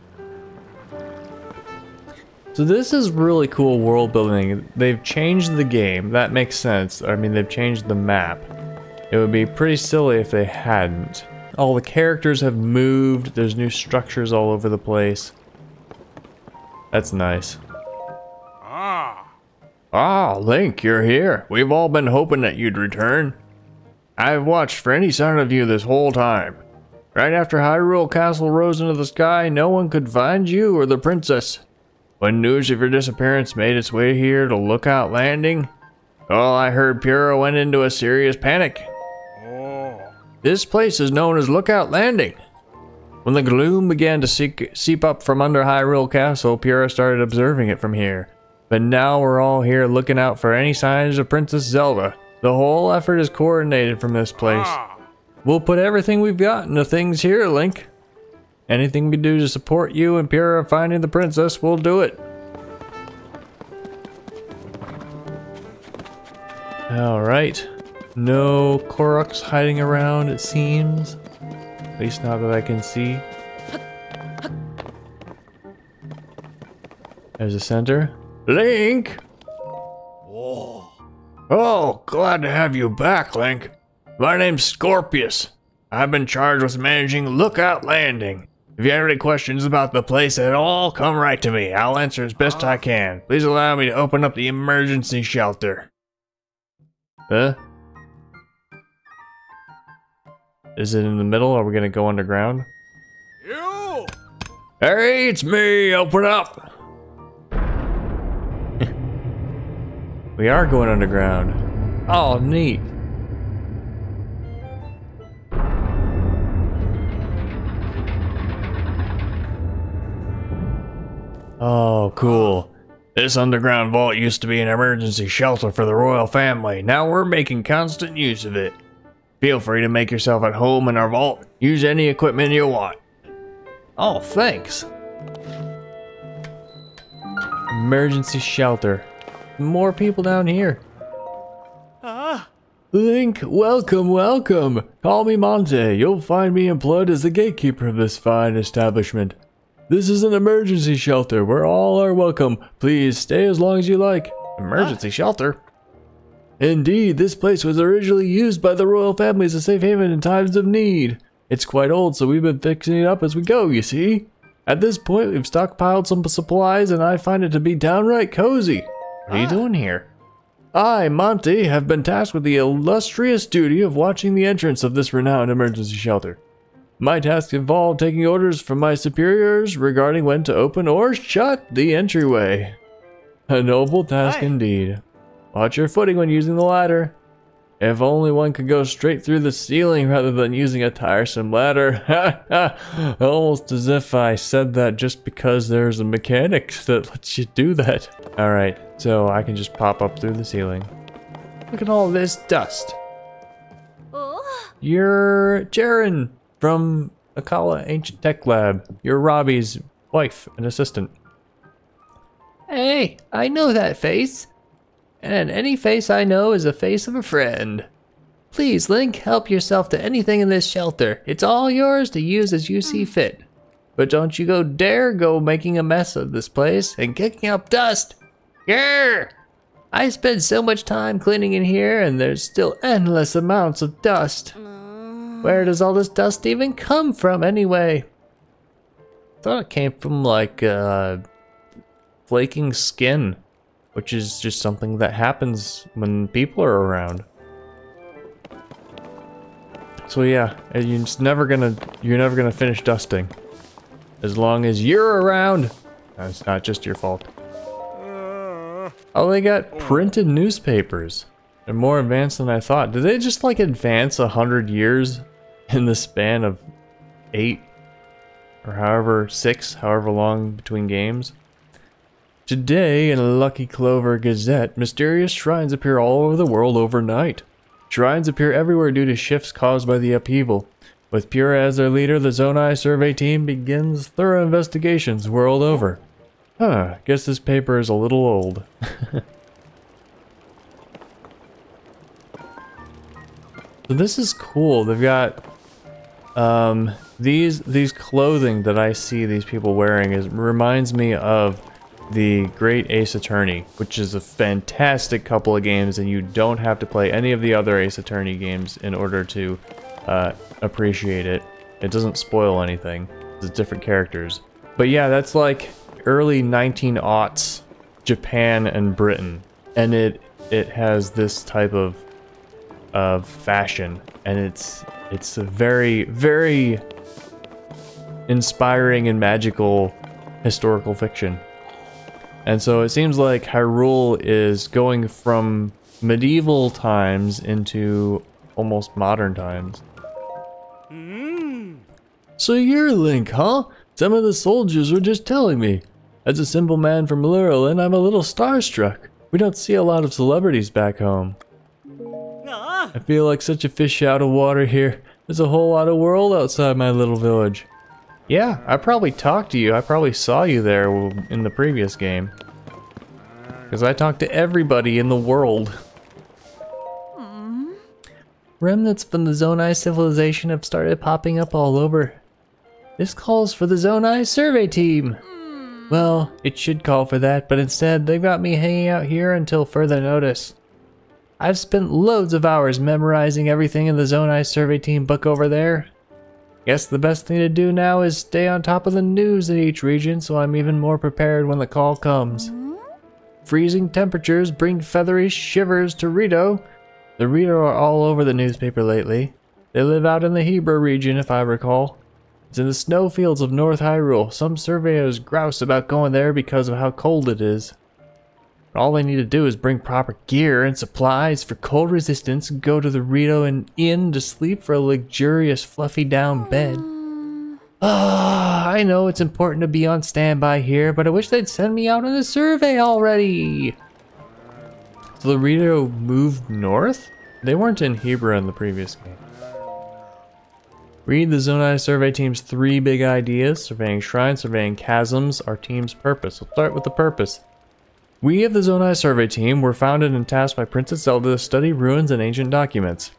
So this is really cool world building. They've changed the game. That makes sense. I mean, they've changed the map. It would be pretty silly if they hadn't. All the characters have moved. There's new structures all over the place. That's nice. Ah, Link, you're here. We've all been hoping that you'd return. I've watched for any sign of you this whole time. Right after Hyrule Castle rose into the sky, no one could find you or the princess. When news of your disappearance made its way here to Lookout Landing, well, I heard Pura went into a serious panic. This place is known as Lookout Landing. When the gloom began to seep up from under Hyrule Castle, Pura started observing it from here. But now we're all here looking out for any signs of Princess Zelda. The whole effort is coordinated from this place. We'll put everything we've got into things here, Link. Anything we do to support you and Pura finding the princess, we'll do it. Alright. No Koroks hiding around, it seems. At least not that I can see. There's a center. Link! Oh, glad to have you back, Link. My name's Scorpius. I've been charged with managing Lookout Landing. If you have any questions about the place at all, come right to me. I'll answer as best I can. Please allow me to open up the emergency shelter. Huh? Is it in the middle? Are we gonna go underground? You! Hey, it's me! Open up! We are going underground. Oh, neat. Oh, cool. This underground vault used to be an emergency shelter for the royal family. Now we're making constant use of it. Feel free to make yourself at home in our vault. Use any equipment you want. Oh, thanks. Emergency shelter. More people down here. Link, welcome, welcome. Call me Monte. You'll find me employed as the gatekeeper of this fine establishment. This is an emergency shelter where all are welcome. Please stay as long as you like. Emergency shelter? Indeed, this place was originally used by the royal family as a safe haven in times of need. It's quite old, so we've been fixing it up as we go, you see. At this point, we've stockpiled some supplies, and I find it to be downright cozy. What are you doing here? I, Monty, have been tasked with the illustrious duty of watching the entrance of this renowned emergency shelter. My task involved taking orders from my superiors regarding when to open or shut the entryway. A noble task indeed. Watch your footing when using the ladder. If only one could go straight through the ceiling rather than using a tiresome ladder. Almost as if I said that just because there's a mechanic that lets you do that. Alright, so I can just pop up through the ceiling. Look at all this dust. You're Jaren from Akala Ancient Tech Lab. You're Robbie's wife and assistant. Hey, I know that face. And any face I know is a face of a friend. Please, Link, help yourself to anything in this shelter. It's all yours to use as you see fit. But don't you dare go making a mess of this place and kicking up dust. Grr! I spend so much time cleaning in here and there's still endless amounts of dust. Where does all this dust even come from anyway? I thought it came from like flaking skin, which is just something that happens when people are around. So yeah, you're never gonna finish dusting. As long as you're around. That's not just your fault. Oh, they got printed newspapers. They're more advanced than I thought. Did they just like advance 100 years in the span of 8 or 6, however long between games? Today in Lucky Clover Gazette, mysterious shrines appear all over the world overnight. Shrines appear everywhere due to shifts caused by the upheaval. With Pura as their leader, the Zonai survey team begins thorough investigations world over. Huh, guess this paper is a little old. So this is cool. They've got these clothing that I see these people wearing reminds me of the Great Ace Attorney, which is a fantastic couple of games, and you don't have to play any of the other Ace Attorney games in order to appreciate it. It doesn't spoil anything. It's different characters. But yeah, that's like early 1900s Japan and Britain, and it has this type of fashion, and it's a very, very inspiring and magical historical fiction. And so it seems like Hyrule is going from medieval times into almost modern times. So you're Link, huh? Some of the soldiers were just telling me. As a simple man from Lurelin, I'm a little starstruck. We don't see a lot of celebrities back home. I feel like such a fish out of water here. There's a whole lot of world outside my little village. Yeah, I probably talked to you. I probably saw you there in the previous game. Because I talked to everybody in the world. Remnants from the Zonai civilization have started popping up all over. This calls for the Zonai survey team. Well, it should call for that, but instead they've got me hanging out here until further notice. I've spent loads of hours memorizing everything in the Zonai survey team book over there. Guess the best thing to do now is stay on top of the news in each region so I'm even more prepared when the call comes. Freezing temperatures bring feathery shivers to Rito. The Rito are all over the newspaper lately. They live out in the Hebra region, if I recall. It's in the snowfields of North Hyrule. Some surveyors grouse about going there because of how cold it is. All they need to do is bring proper gear and supplies for cold resistance and go to the Rito and Inn to sleep for a luxurious fluffy down bed. I know it's important to be on standby here, but I wish they'd send me out on a survey already. So the Rito moved north? They weren't in Hebra in the previous game. Read the Zonai survey team's 3 big ideas: surveying shrines, surveying chasms, our team's purpose. We'll start with the purpose. We of the Zonai survey team were founded and tasked by Princess Zelda to study ruins and ancient documents.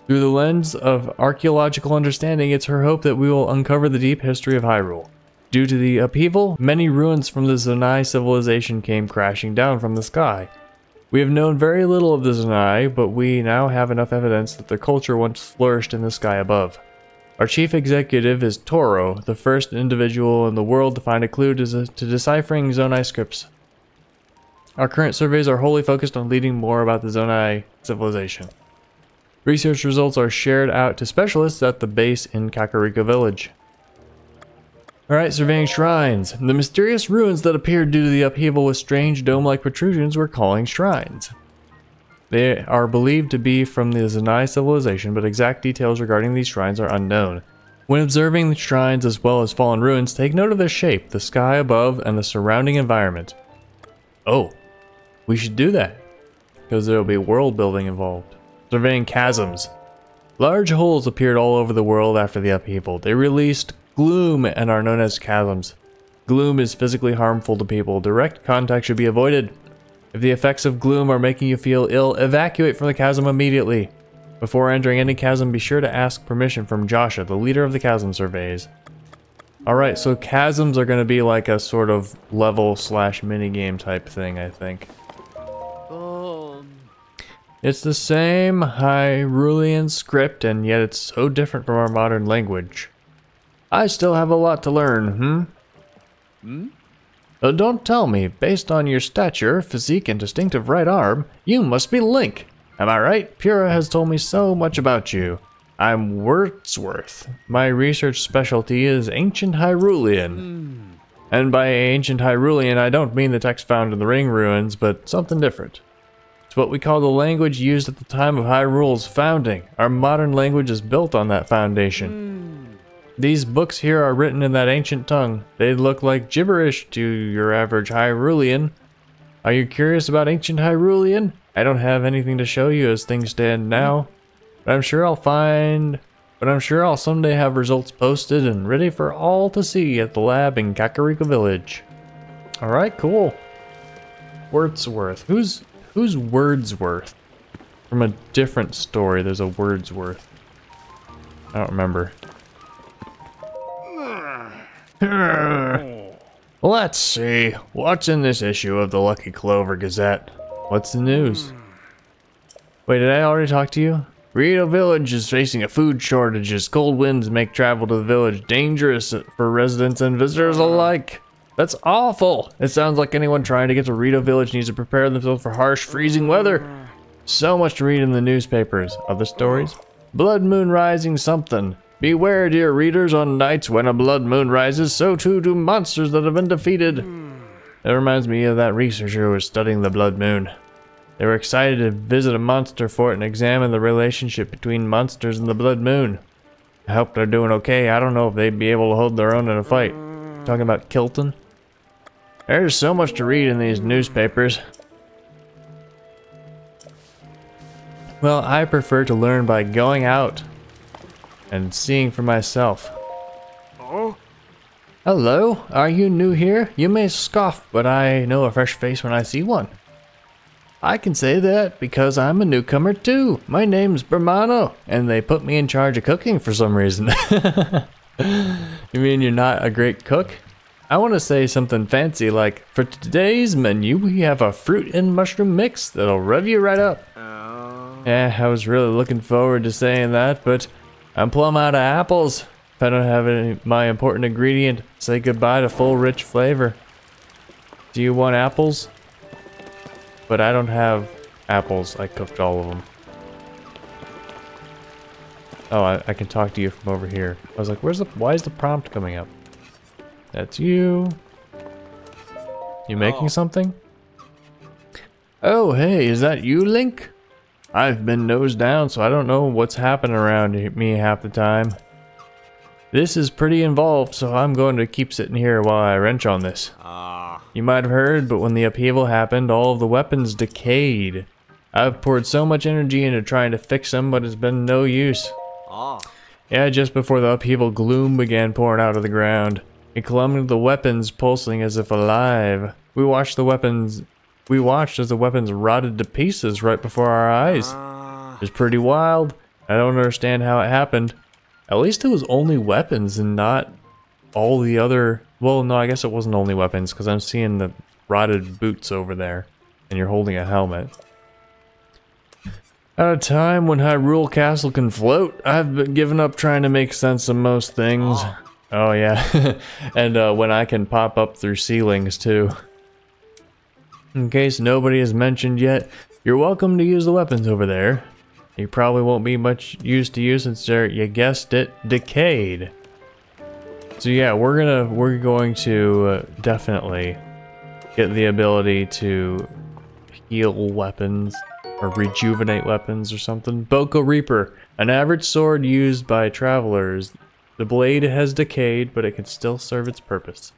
Through the lens of archaeological understanding, it's her hope that we will uncover the deep history of Hyrule. Due to the upheaval, many ruins from the Zonai civilization came crashing down from the sky. We have known very little of the Zonai, but we now have enough evidence that their culture once flourished in the sky above. Our chief executive is Toro, the first individual in the world to find a clue to deciphering Zonai scripts. Our current surveys are wholly focused on learning more about the Zonai civilization. Research results are shared out to specialists at the base in Kakariko Village. Alright, surveying shrines. The mysterious ruins that appeared due to the upheaval with strange dome-like protrusions we're calling shrines. They are believed to be from the Zonai civilization, but exact details regarding these shrines are unknown. When observing the shrines as well as fallen ruins, take note of their shape, the sky above, and the surrounding environment. Oh, we should do that, because there will be world building involved. Surveying chasms. Large holes appeared all over the world after the upheaval. They released gloom and are known as chasms. Gloom is physically harmful to people. Direct contact should be avoided. If the effects of gloom are making you feel ill, evacuate from the chasm immediately. Before entering any chasm, be sure to ask permission from Joshua, the leader of the chasm surveys. Alright, so chasms are going to be like a sort of level/minigame type thing, I think. It's the same Hyrulean script, and yet it's so different from our modern language. I still have a lot to learn, Don't tell me, based on your stature, physique, and distinctive right arm, you must be Link. Am I right? Pyrrha has told me so much about you. I'm Wordsworth. My research specialty is ancient Hyrulean. And by ancient Hyrulean, I don't mean the text found in the ring ruins, but something different. It's what we call the language used at the time of Hyrule's founding. Our modern language is built on that foundation. These books here are written in that ancient tongue. They look like gibberish to your average Hyrulean. Are you curious about ancient Hyrulean? I don't have anything to show you as things stand now. But I'm sure I'll someday have results posted and ready for all to see at the lab in Kakariko Village. Alright, cool. Wordsworth. Who's Wordsworth? From a different story, there's a Wordsworth. I don't remember. Let's see. What's in this issue of the Lucky Clover Gazette? What's the news? Wait, did I already talk to you? Rito Village is facing a food shortage as cold winds make travel to the village dangerous for residents and visitors alike. That's awful! It sounds like anyone trying to get to Rito Village needs to prepare themselves for harsh, freezing weather. So much to read in the newspapers. Other stories? Blood moon rising something. Beware, dear readers, on nights when a blood moon rises, so too do monsters that have been defeated. That reminds me of that researcher who was studying the blood moon. They were excited to visit a monster fort and examine the relationship between monsters and the blood moon. I hope they're doing okay. I don't know if they'd be able to hold their own in a fight. Talking about Kilton? There's so much to read in these newspapers. Well, I prefer to learn by going out and seeing for myself. Oh? Hello, are you new here? You may scoff, but I know a fresh face when I see one. I can say that because I'm a newcomer too. My name's Bermano, and they put me in charge of cooking for some reason. You mean you're not a great cook? I want to say something fancy like, for today's menu we have a fruit and mushroom mix that'll rev you right up. Yeah, I was really looking forward to saying that, but I'm plumb out of apples. If I don't have my important ingredient, say goodbye to full rich flavor. Do you want apples? But I don't have apples. I cooked all of them. Oh, I can talk to you from over here. I was like, why is the prompt coming up? That's you. You making something? Oh, hey, is that you, Link? I've been nosed down, so I don't know what's happening around me half the time. This is pretty involved, so I'm going to keep sitting here while I wrench on this. You might have heard, but when the upheaval happened, all of the weapons decayed. I've poured so much energy into trying to fix them, but it's been no use. Yeah, just before the upheaval, gloom began pouring out of the ground. It clung to the weapons, pulsing as if alive. We watched as the weapons rotted to pieces right before our eyes. It was pretty wild. I don't understand how it happened. At least it was only weapons and not all the other... Well, no, I guess it wasn't only weapons, because I'm seeing the rotted boots over there, and you're holding a helmet. At a time when Hyrule Castle can float, I've been given up trying to make sense of most things. Oh yeah, and when I can pop up through ceilings too. In case nobody has mentioned yet, you're welcome to use the weapons over there. You probably won't be much use to you since they're, you guessed it, decayed. So yeah, we're going to definitely get the ability to heal weapons or rejuvenate weapons or something. Boko Reaper, an average sword used by travelers. The blade has decayed, but it can still serve its purpose.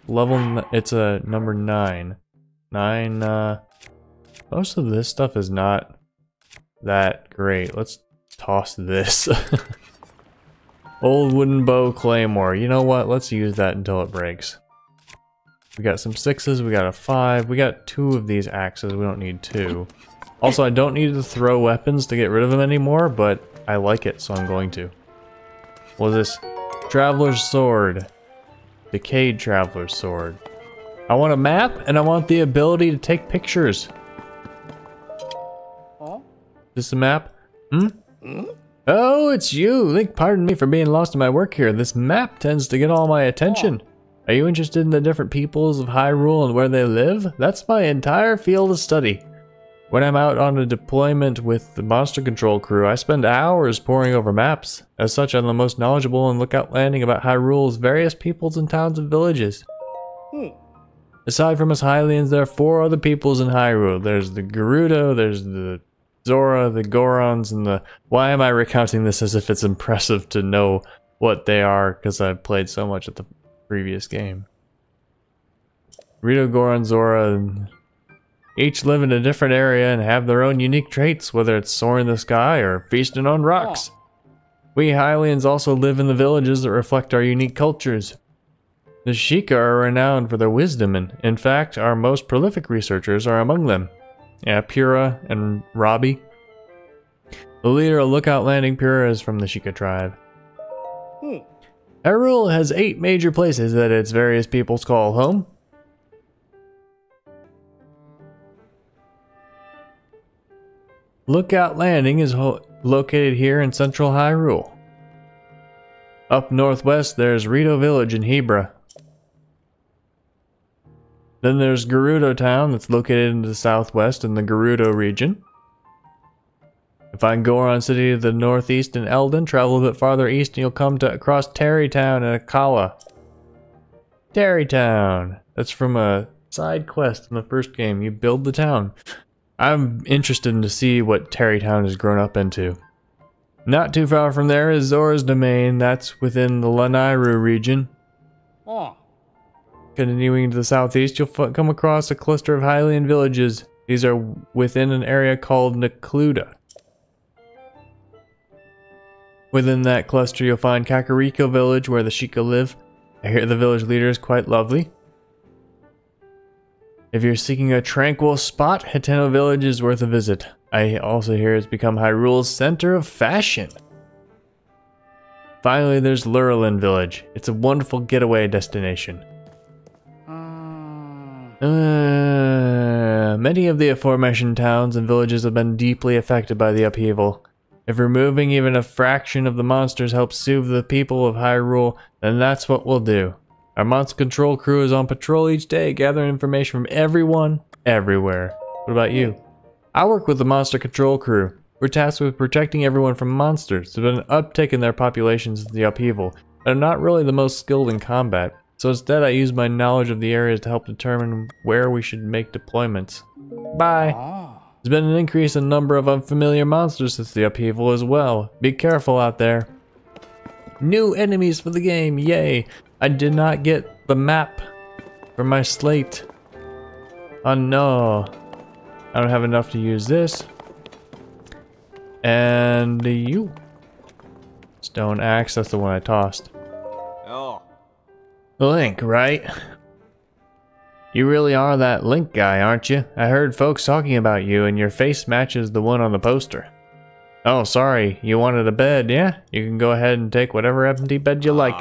It's a number 9. 9, most of this stuff is not that great. Let's toss this. Old wooden bow claymore. You know what? Let's use that until it breaks. We got some 6s, we got a 5, we got 2 of these axes, we don't need 2. Also, I don't need to throw weapons to get rid of them anymore, but I like it, so I'm going to. What is this? Traveler's Sword. Decayed Traveler's Sword. I want a map, and I want the ability to take pictures. Oh? This a map? Hmm? Oh, it's you! Link, pardon me for being lost in my work here. This map tends to get all my attention. Are you interested in the different peoples of Hyrule and where they live? That's my entire field of study. When I'm out on a deployment with the monster control crew, I spend hours poring over maps. As such, I'm the most knowledgeable and lookout landing about Hyrule's various peoples and towns and villages. Aside from us Hylians, there are 4 other peoples in Hyrule. There's the Gerudo, there's the Zora, the Gorons, and the... Why am I recounting this as if it's impressive to know what they are, because I've played so much at the previous game. Gerudo, Goron, Zora, and each live in a different area and have their own unique traits, whether it's soaring in the sky or feasting on rocks. We Hylians also live in the villages that reflect our unique cultures. The Sheikah are renowned for their wisdom, and in fact, our most prolific researchers are among them. Yeah, Pura and Robbie. The leader of Lookout Landing, Pura, is from the Sheikah tribe. Hyrule has 8 major places that its various peoples call home. Lookout Landing is located here in central Hyrule. Up northwest, there's Rito Village in Hebra. Then there's Gerudo Town, that's located in the southwest in the Gerudo region. Find Goron City to the northeast in Eldon. Travel a bit farther east and you'll come to across Terry Town in Akala. Terry Town. That's from a side quest in the first game. You build the town. I'm interested to see what Terry Town has grown up into. Not too far from there is Zora's Domain. That's within the Lanairu region. Continuing to the southeast, you'll come across a cluster of Hylian villages. These are within an area called Necluda. Within that cluster, you'll find Kakariko Village, where the Sheikah live. I hear the village leader is quite lovely. If you're seeking a tranquil spot, Hateno Village is worth a visit. I also hear it's become Hyrule's center of fashion. Finally, there's Lurelin Village. It's a wonderful getaway destination. Many of the aforementioned towns and villages have been deeply affected by the upheaval. If removing even a fraction of the monsters helps soothe the people of Hyrule, then that's what we'll do. Our monster control crew is on patrol each day, gathering information from everyone, everywhere. What about you? I work with the monster control crew. We're tasked with protecting everyone from monsters. There's been an uptick in their populations since the upheaval, but I'm not really the most skilled in combat. So instead I use my knowledge of the areas to help determine where we should make deployments. Bye! There's been an increase in number of unfamiliar monsters since the upheaval as well. Be careful out there. New enemies for the game, yay! I did not get the map for my slate. Oh no. I don't have enough to use this. And you. Stone axe, that's the one I tossed. Link, right? You really are that Link guy, aren't you? I heard folks talking about you and your face matches the one on the poster. Oh, sorry, you wanted a bed, yeah? You can go ahead and take whatever empty bed you like.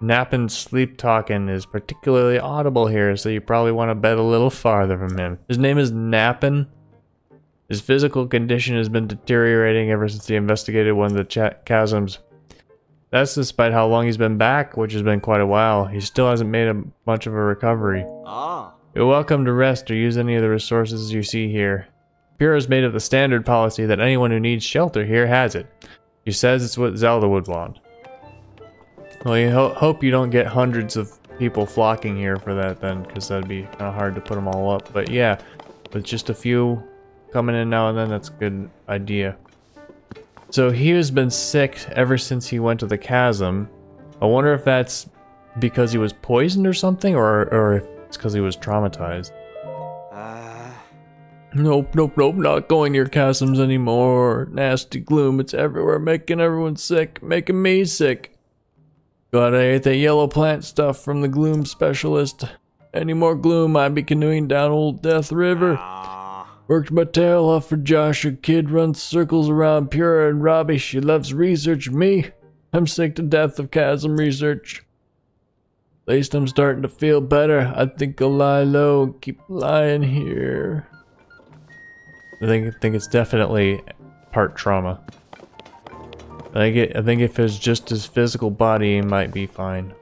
Nappin' sleep talking is particularly audible here, so you probably want to bed a little farther from him. His name is Nappin'. His physical condition has been deteriorating ever since he investigated one of the chasms. That's despite how long he's been back, which has been quite a while. He still hasn't made much of a recovery. You're welcome to rest or use any of the resources you see here. Pure has made it the standard policy that anyone who needs shelter here has it. She says it's what Zelda would want. Well, you hope you don't get hundreds of people flocking here for that then, because that'd be kind of hard to put them all up. But yeah, with just a few coming in now and then, that's a good idea. So he has been sick ever since he went to the chasm. I wonder if that's because he was poisoned or something, or if it's because he was traumatized. Nope, not going near chasms anymore. Nasty gloom, it's everywhere, making everyone sick, making me sick. Glad I ate that yellow plant stuff from the gloom specialist. Any more gloom, I'd be canoeing down Old Death River. Worked my tail off for Josh, a kid runs circles around Pura and Robbie. She loves research. Me, I'm sick to death of chasm research. At least I'm starting to feel better. I think I'll lie low and keep lying here. I think it's definitely part trauma. I think if it's just his physical body, he might be fine.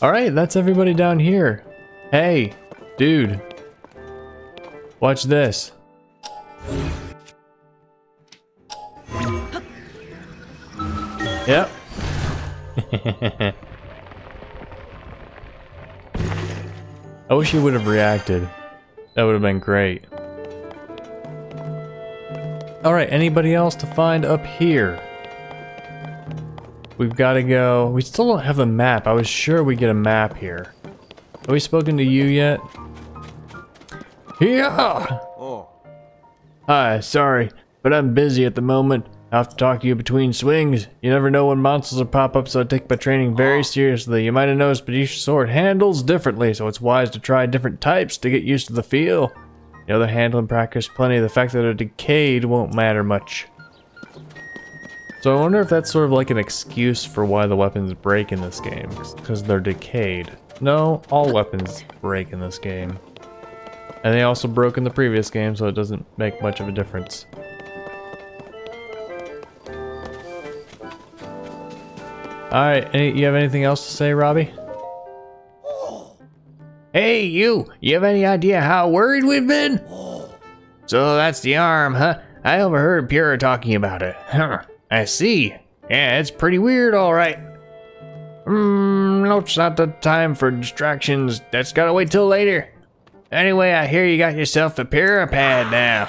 Alright, that's everybody down here. Hey, dude. Watch this. Yep. I wish he would have reacted. That would have been great. Alright, anybody else to find up here? We've got to go. We still don't have the map. I was sure we'd get a map here. Have we spoken to you yet? Yeah! Oh. Hi, sorry, but I'm busy at the moment. I'll have to talk to you between swings. You never know when monsters will pop up, so I take my training very seriously. You might have noticed, but each sword handles differently, so it's wise to try different types to get used to the feel. You know, the handle and practice plenty. The fact that they're decayed won't matter much. So I wonder if that's sort of like an excuse for why the weapons break in this game, because they're decayed. No, all weapons break in this game. And they also broke in the previous game, so it doesn't make much of a difference. Alright, you have anything else to say, Robbie? Hey, you have any idea how worried we've been? So that's the arm, huh? I overheard Pura talking about it. Huh, I see. Yeah, it's pretty weird, alright. No, it's not the time for distractions. That's gotta wait till later. Anyway, I hear you got yourself a Pura pad now.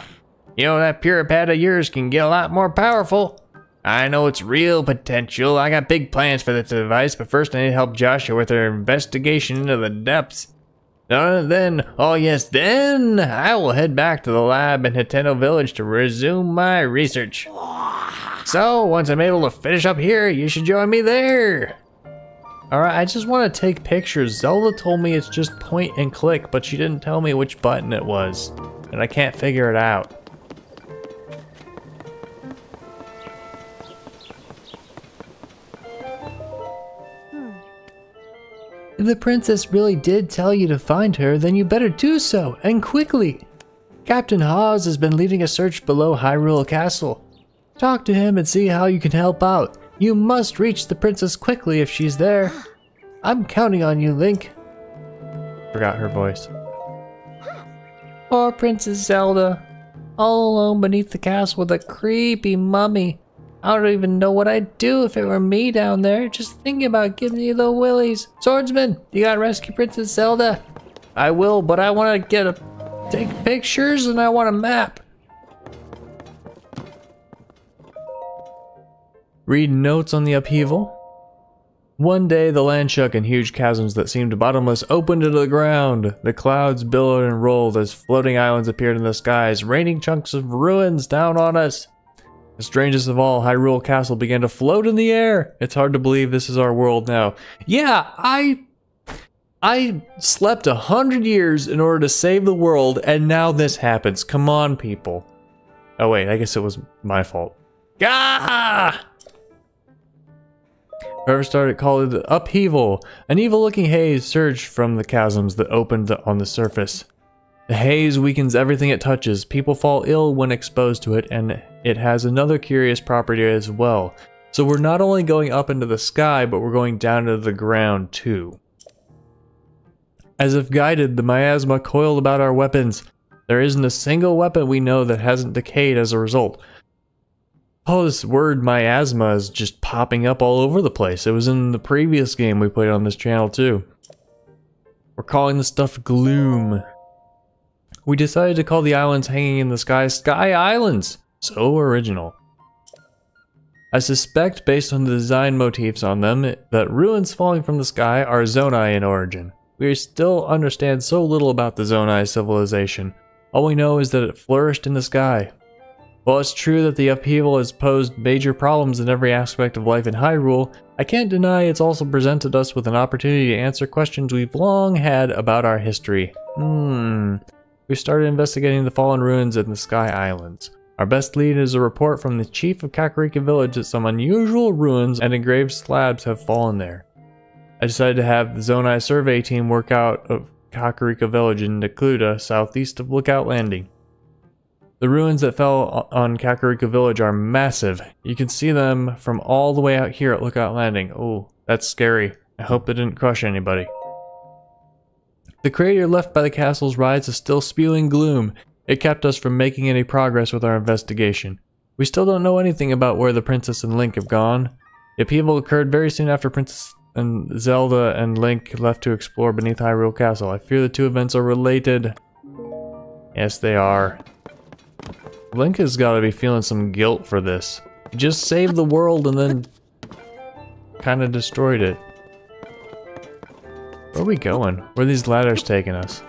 You know, that Pura pad of yours can get a lot more powerful. I know it's real potential. I got big plans for this device, but first I need to help Joshua with her investigation into the depths. Then I will head back to the lab in Nintendo Village to resume my research. So, once I'm able to finish up here, you should join me there. Alright, I just want to take pictures. Zelda told me it's just point and click, but she didn't tell me which button it was. And I can't figure it out. If the princess really did tell you to find her, then you better do so, and quickly. Captain Hawes has been leading a search below Hyrule Castle. Talk to him and see how you can help out. You must reach the princess quickly if she's there. I'm counting on you, Link. Forgot her voice. Poor Princess Zelda. All alone beneath the castle with a creepy mummy. I don't even know what I'd do if it were me down there. Just thinking about giving you the willies. Swordsman, you gotta rescue Princess Zelda. I will, but I want to take pictures and I want a map. Read notes on the upheaval. One day, the land shook and huge chasms that seemed bottomless opened into the ground. The clouds billowed and rolled as floating islands appeared in the skies, raining chunks of ruins down on us. The strangest of all, Hyrule Castle began to float in the air. It's hard to believe this is our world now. Yeah, I slept 100 years in order to save the world, and now this happens. Come on, people. Oh wait, I guess it was my fault. Gah! Whoever started called it upheaval. An evil-looking haze surged from the chasms that opened on the surface. The haze weakens everything it touches. People fall ill when exposed to it, and it has another curious property as well. So we're not only going up into the sky, but we're going down into the ground too. As if guided, the miasma coiled about our weapons. There isn't a single weapon we know that hasn't decayed as a result. Oh, this word miasma is just popping up all over the place. It was in the previous game we played on this channel too. We're calling this stuff gloom. We decided to call the islands hanging in the sky Sky Islands. So original. I suspect, based on the design motifs on them, that ruins falling from the sky are Zonai in origin. We still understand so little about the Zonai civilization. All we know is that it flourished in the sky. While it's true that the upheaval has posed major problems in every aspect of life in Hyrule, I can't deny it's also presented us with an opportunity to answer questions we've long had about our history. We started investigating the fallen ruins in the Sky Islands. Our best lead is a report from the chief of Kakariko Village that some unusual ruins and engraved slabs have fallen there. I decided to have the Zonai survey team work out of Kakariko Village in Nakuda, southeast of Lookout Landing. The ruins that fell on Kakariko Village are massive. You can see them from all the way out here at Lookout Landing. Oh, that's scary. I hope they didn't crush anybody. The crater left by the castle's rise is still spewing gloom. It kept us from making any progress with our investigation. We still don't know anything about where the Princess and Link have gone. The upheaval occurred very soon after Princess and Zelda and Link left to explore beneath Hyrule Castle. I fear the two events are related. Yes, they are. Link has got to be feeling some guilt for this. He just saved the world and then kind of destroyed it. Where are we going? Where are these ladders taking us?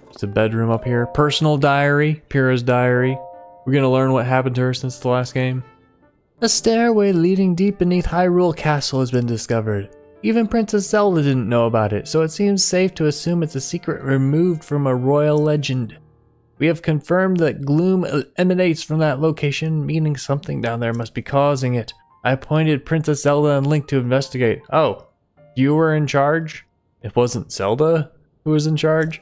There's a bedroom up here. Personal diary. Pyrrha's diary. We're gonna learn what happened to her since the last game. A stairway leading deep beneath Hyrule Castle has been discovered. Even Princess Zelda didn't know about it, so it seems safe to assume it's a secret removed from a royal legend. We have confirmed that gloom emanates from that location, meaning something down there must be causing it. I appointed Princess Zelda and Link to investigate. Oh. You were in charge? It wasn't Zelda who was in charge?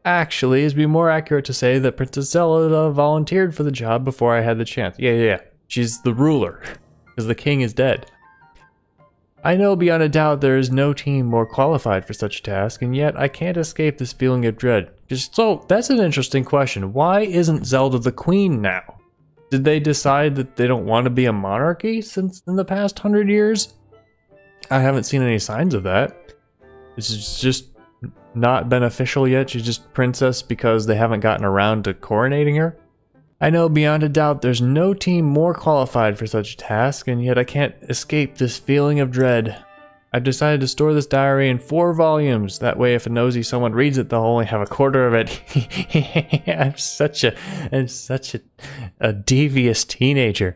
Actually, it'd be more accurate to say that Princess Zelda volunteered for the job before I had the chance. Yeah. She's the ruler, because the king is dead. I know beyond a doubt there is no team more qualified for such a task, and yet I can't escape this feeling of dread. So, that's an interesting question. Why isn't Zelda the queen now? Did they decide that they don't want to be a monarchy since in the past 100 years? I haven't seen any signs of that. It's just not beneficial yet. She's just princess because they haven't gotten around to coronating her. I know beyond a doubt there's no team more qualified for such a task, and yet I can't escape this feeling of dread. I've decided to store this diary in 4 volumes. That way if a nosy someone reads it, they'll only have a quarter of it. I'm such a devious teenager.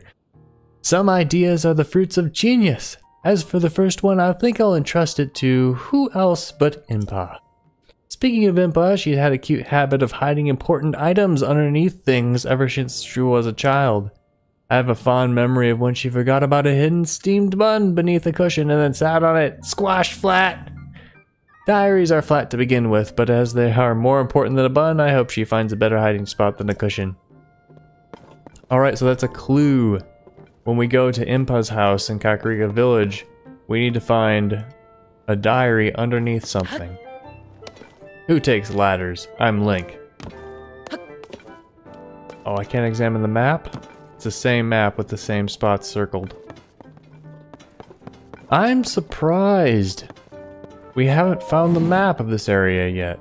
Some ideas are the fruits of genius. As for the first one, I think I'll entrust it to who else but Impa. Speaking of Impa, she had a cute habit of hiding important items underneath things ever since she was a child. I have a fond memory of when she forgot about a hidden steamed bun beneath a cushion and then sat on it, squashed flat. Diaries are flat to begin with, but as they are more important than a bun, I hope she finds a better hiding spot than a cushion. Alright, so that's a clue. When we go to Impa's house in Kakariko Village, we need to find a diary underneath something. Who takes ladders? I'm Link. Oh, I can't examine the map? It's the same map with the same spots circled. I'm surprised. We haven't found the map of this area yet.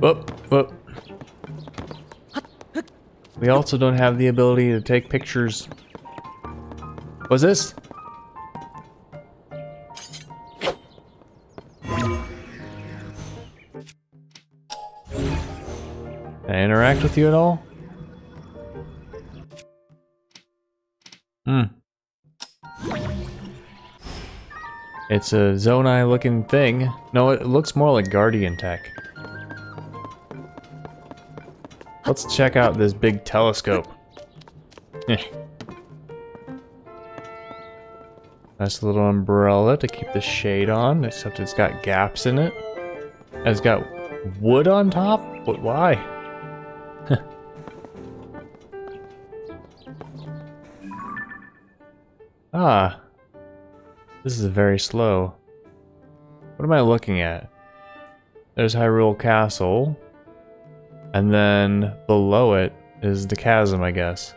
Whoop, whoop. We also don't have the ability to take pictures. What's this? Can I interact with you at all? It's a Zonai looking thing. No, it looks more like Guardian tech. Let's check out this big telescope. Nice little umbrella to keep the shade on, except it's got gaps in it. And it's got wood on top? But why? Ah. This is very slow. What am I looking at? There's Hyrule Castle. And then below it is the chasm, I guess.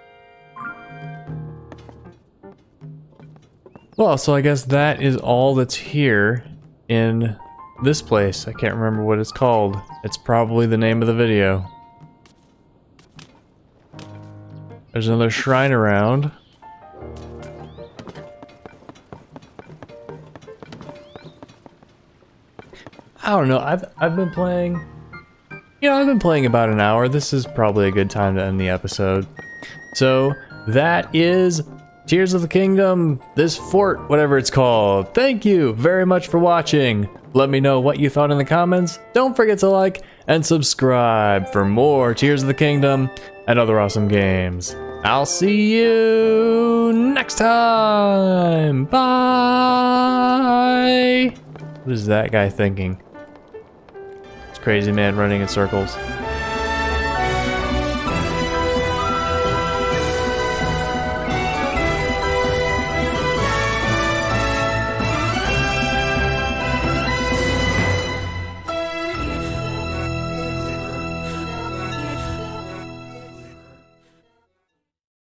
Well, so I guess that is all that's here in this place. I can't remember what it's called. It's probably the name of the video. There's another shrine around. I don't know, I've been playing... You know, I've been playing about an hour. This is probably a good time to end the episode. So, that is Tears of the Kingdom, this fort, whatever it's called. Thank you very much for watching. Let me know what you thought in the comments. Don't forget to like and subscribe for more Tears of the Kingdom and other awesome games. I'll see you next time. Bye. What is that guy thinking? It's crazy man running in circles.